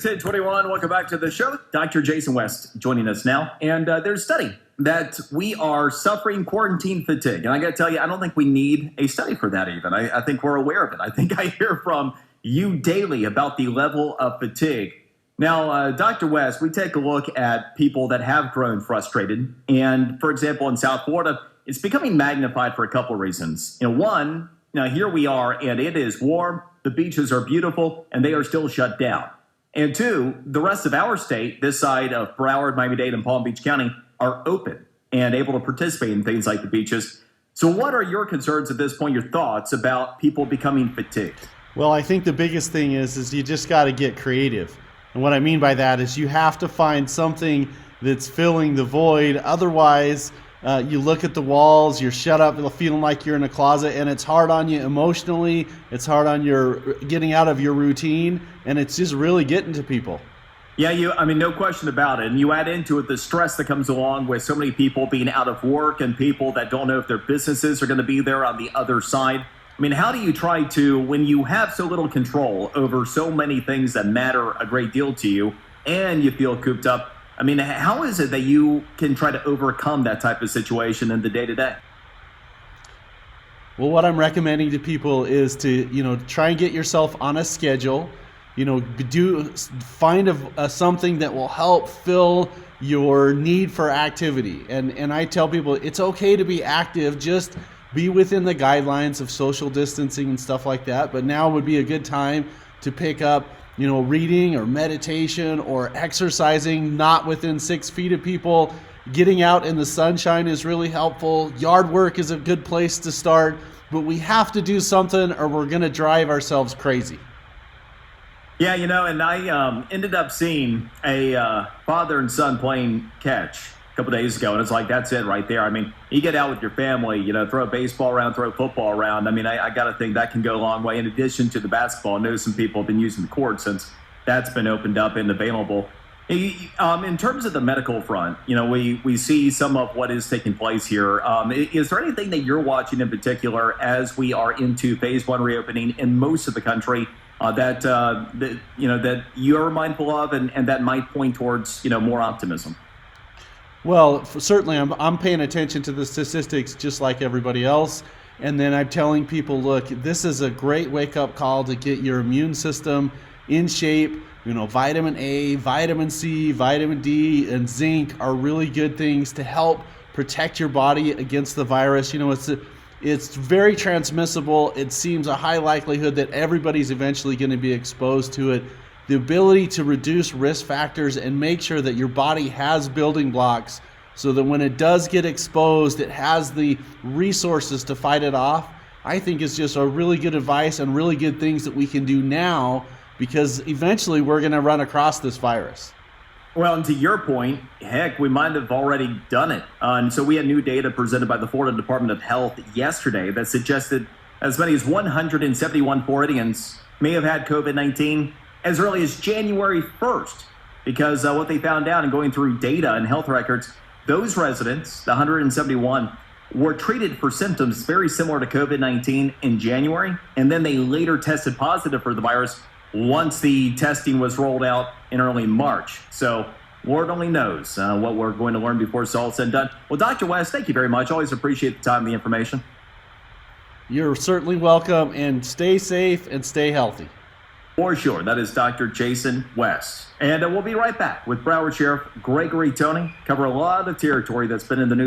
1021. Welcome back to the show. Dr. Jason West joining us now. And there's a study that we are suffering quarantine fatigue. And I got to tell you, I don't think we need a study for that even. I think we're aware of it. I think I hear from you daily about the level of fatigue. Now, Dr. West, we take a look at people that have grown frustrated. And for example, in South Florida, it's becoming magnified for a couple of reasons. One, now here we are and it is warm. The beaches are beautiful and they are still shut down. And two, the rest of our state, this side of Broward, Miami-Dade, and Palm Beach County, are open and able to participate in things like the beaches. So what are your concerns at this point, your thoughts about people becoming fatigued? Well, I think the biggest thing is you just got to get creative. And what I mean by that is you have to find something that's filling the void. Otherwise, you look at the walls, you're shut up, feeling like you're in a closet, and it's hard on you emotionally. It's hard on your getting out of your routine, and it's just really getting to people. Yeah, no question about it. And you add into it the stress that comes along with so many people being out of work and people that don't know if their businesses are going to be there on the other side. How do you try to, when you have so little control over so many things that matter a great deal to you and you feel cooped up, how is it that you can try to overcome that type of situation in the day-to-day? Well, what I'm recommending to people is to, try and get yourself on a schedule, find something that will help fill your need for activity. And I tell people it's okay to be active, just be within the guidelines of social distancing and stuff like that. But now would be a good time to pick up reading or meditation or exercising not within 6 feet of people. Getting out in the sunshine is really helpful. Yard work is a good place to start, but we have to do something or we're going to drive ourselves crazy. Yeah, and I ended up seeing a father and son playing catch a couple days ago, and it's like, that's it right there. You get out with your family, throw a baseball around, throw a football around. I got to think that can go a long way. In addition to the basketball, I know some people have been using the court since that's been opened up and available. In terms of the medical front, we see some of what is taking place here. Is there anything that you're watching in particular as we are into phase 1 reopening in most of the country that you're mindful of and that might point towards more optimism? Well, certainly I'm paying attention to the statistics just like everybody else. And then I'm telling people, look, this is a great wake-up call to get your immune system in shape. Vitamin A, vitamin C, vitamin D, and zinc are really good things to help protect your body against the virus. It's very transmissible. It seems a high likelihood that everybody's eventually going to be exposed to it. The ability to reduce risk factors and make sure that your body has building blocks so that when it does get exposed, it has the resources to fight it off, I think is just a really good advice and really good things that we can do now, because eventually we're going to run across this virus. Well, and to your point, heck, we might have already done it. And so we had new data presented by the Florida Department of Health yesterday that suggested as many as 171 Floridians may have had COVID-19 as early as January 1st, because what they found out in going through data and health records, those residents, the 171, were treated for symptoms very similar to COVID-19 in January, and then they later tested positive for the virus once the testing was rolled out in early March. So Lord only knows what we're going to learn before it's all said and done. Well, Dr. West, thank you very much. Always appreciate the time and the information. You're certainly welcome, and stay safe and stay healthy. For sure. That is Dr. Jason West. And we'll be right back with Broward Sheriff Gregory Tony. Cover a lot of territory that's been in the news.